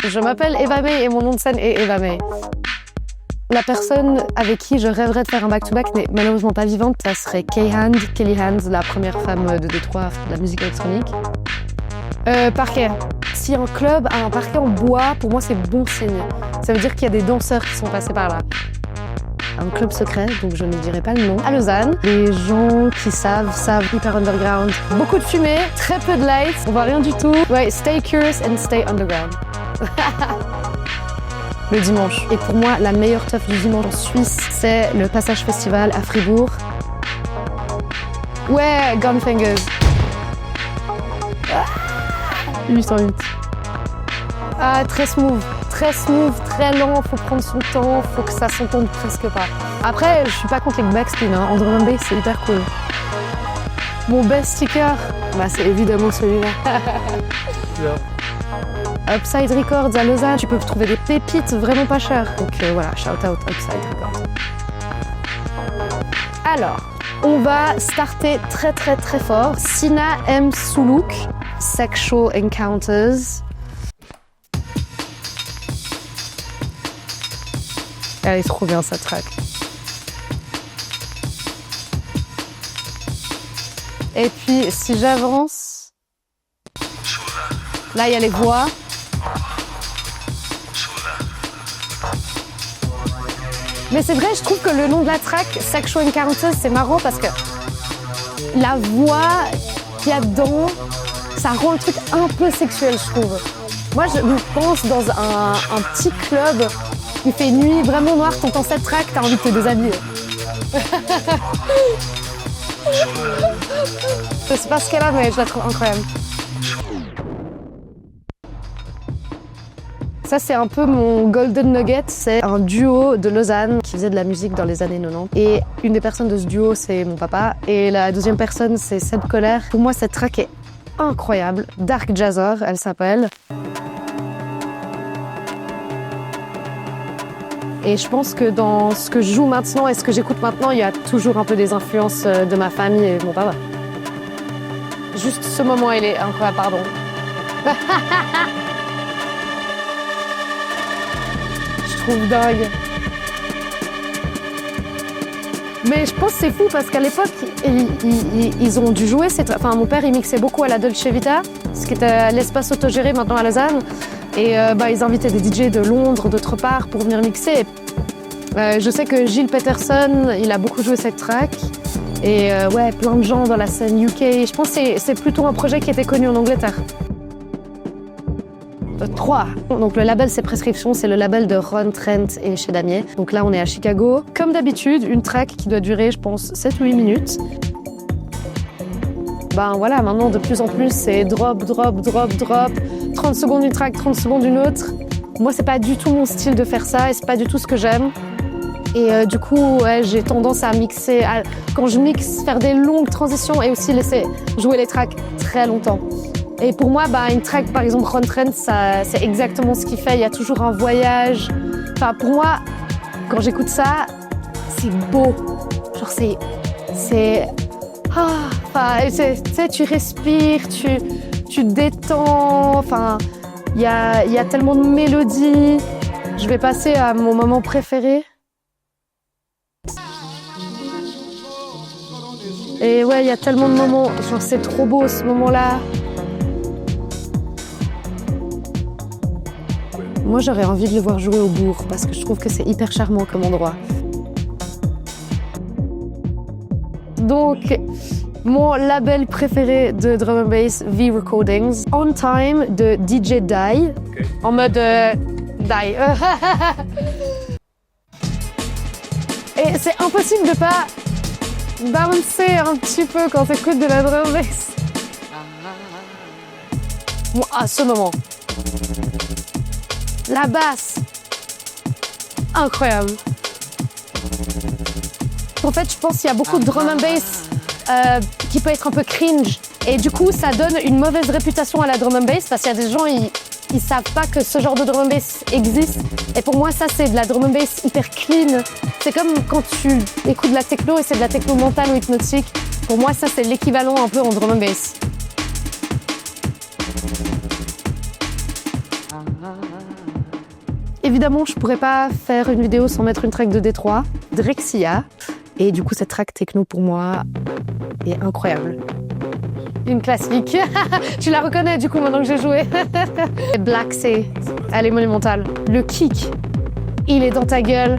Je m'appelle Eva May et mon nom de scène est Eva May. La personne avec qui je rêverais de faire un back-to-back n'est malheureusement pas vivante, ça serait Kelly Hand, la première femme de Détroit de la musique électronique. Parquet. Si un club a un parquet en bois, pour moi c'est bon signe. Ça veut dire qu'il y a des danseurs qui sont passés par là. Un club secret, donc je ne dirai pas le nom. À Lausanne, les gens qui savent, hyper underground. Beaucoup de fumée, très peu de lights, on voit rien du tout. Ouais, stay curious and stay underground. Le dimanche. Et pour moi, la meilleure teuf du dimanche en Suisse, c'est le Passage Festival à Fribourg. Ouais, Gunfingers. 808. Ah, très smooth, très lent, faut prendre son temps, faut que ça s'entende presque pas. Après, je suis pas contre les backspin, hein. En drum and bass, c'est hyper cool. Mon best sticker, bah c'est évidemment celui-là. Upside Records à Lausanne, tu peux trouver des pépites vraiment pas chères. Donc voilà, shout out Upside Records. Alors, on va starter très fort. Sina M. Suluk, Sexual Encounters. Elle est trop bien cette track. Et puis si j'avance, là il y a les voix. Mais c'est vrai, je trouve que le nom de la track, Sexual Encounters, c'est marrant parce que la voix qu'il y a dedans, ça rend le truc un peu sexuel, je trouve. Moi, je pense dans un petit club, il fait nuit vraiment noire, t'entends cette track, t'as envie de te déshabiller. Je sais pas ce qu'elle a, mais je la trouve incroyable. Ça, c'est un peu mon golden nugget. C'est un duo de Lausanne qui faisait de la musique dans les années 90. Et une des personnes de ce duo, c'est mon papa. Et la deuxième personne, c'est Seb Colère. Pour moi, cette track est incroyable. Dark Jazzor, elle s'appelle. Et je pense que dans ce que je joue maintenant et ce que j'écoute maintenant, il y a toujours un peu des influences de ma famille et de mon papa. Juste ce moment, il est incroyable, pardon. Je trouve dingue. Mais je pense que c'est fou parce qu'à l'époque, ils ont dû jouer. Enfin, mon père, il mixait beaucoup à la Dolce Vita, ce qui était l'espace autogéré maintenant à Lausanne. Et ils invitaient des DJ de Londres, d'autre part, pour venir mixer. Je sais que Gilles Peterson, il a beaucoup joué cette track. Et ouais, plein de gens dans la scène UK. Je pense que c'est plutôt un projet qui était connu en Angleterre. 3. Donc le label c'est Prescription, c'est le label de Ron Trent et chez Damier. Donc là on est à Chicago. Comme d'habitude, une track qui doit durer je pense 7 ou 8 minutes. Ben voilà, maintenant de plus en plus c'est drop. 30 secondes une track, 30 secondes une autre. Moi c'est pas du tout mon style de faire ça et c'est pas du tout ce que j'aime. Et du coup ouais, j'ai tendance à mixer, quand je mixe, faire des longues transitions et aussi laisser jouer les tracks très longtemps. Et pour moi, une track, par exemple, Ron Trent, c'est exactement ce qu'il fait. Il y a toujours un voyage. Enfin, pour moi, quand j'écoute ça, c'est beau. Genre, tu sais, tu respires, tu te détends. Enfin, il y a tellement de mélodies. Je vais passer à mon moment préféré. Et ouais, il y a tellement de moments. Genre, c'est trop beau, ce moment-là. Moi, j'aurais envie de le voir jouer au Bourg parce que je trouve que c'est hyper charmant comme endroit. Donc, mon label préféré de drum and bass, V Recordings, On Time de DJ Die, okay. En mode Die. Et c'est impossible de pas bouncer un petit peu quand t'écoutes de la drum and bass. Bon, à ce moment. La basse, incroyable. En fait, je pense qu'il y a beaucoup de drum and bass qui peut être un peu cringe. Et du coup, ça donne une mauvaise réputation à la drum and bass parce qu'il y a des gens, ils savent pas que ce genre de drum and bass existe. Et pour moi, ça, c'est de la drum and bass hyper clean. C'est comme quand tu écoutes de la techno et c'est de la techno mentale ou hypnotique. Pour moi, ça, c'est l'équivalent un peu en drum and bass. évidemment, je pourrais pas faire une vidéo sans mettre une track de Détroit, Drexciya. Et du coup, cette track techno pour moi est incroyable. Une classique. Tu la reconnais du coup maintenant que j'ai joué. Black Sea, elle est monumentale. Le kick, il est dans ta gueule.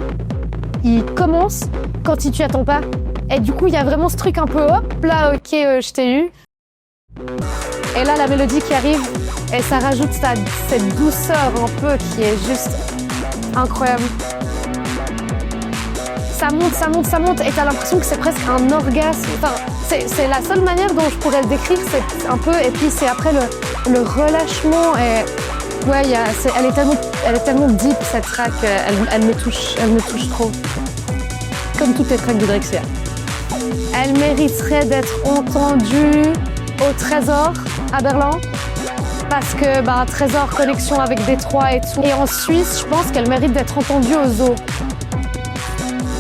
Il commence quand tu t'y attends pas. Et du coup, il y a vraiment ce truc un peu hop là, ok, je t'ai eu. Et là, la mélodie qui arrive, et ça rajoute cette douceur un peu qui est juste incroyable. Ça monte, ça monte, ça monte, et t'as l'impression que c'est presque un orgasme. Enfin, c'est la seule manière dont je pourrais le décrire, c'est un peu, et puis c'est après le relâchement, et ouais, elle est tellement deep cette track, elle me touche trop. Comme toutes les tracks de Drexciya. Elle mériterait d'être entendue au Trésor à Berlin, parce que Trésor, connexion avec Détroit et tout. Et en Suisse, je pense qu'elle mérite d'être entendue au Zoo.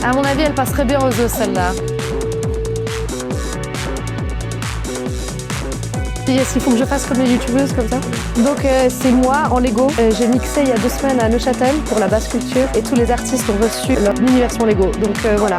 À mon avis, elle passerait bien au Zoo, celle-là. Est-ce qu'il faut que je fasse comme les youtubeuses comme ça? Donc c'est moi en Lego. J'ai mixé il y a 2 semaines à Neuchâtel pour la basse culture et tous les artistes ont reçu leur mini version Lego. Donc voilà.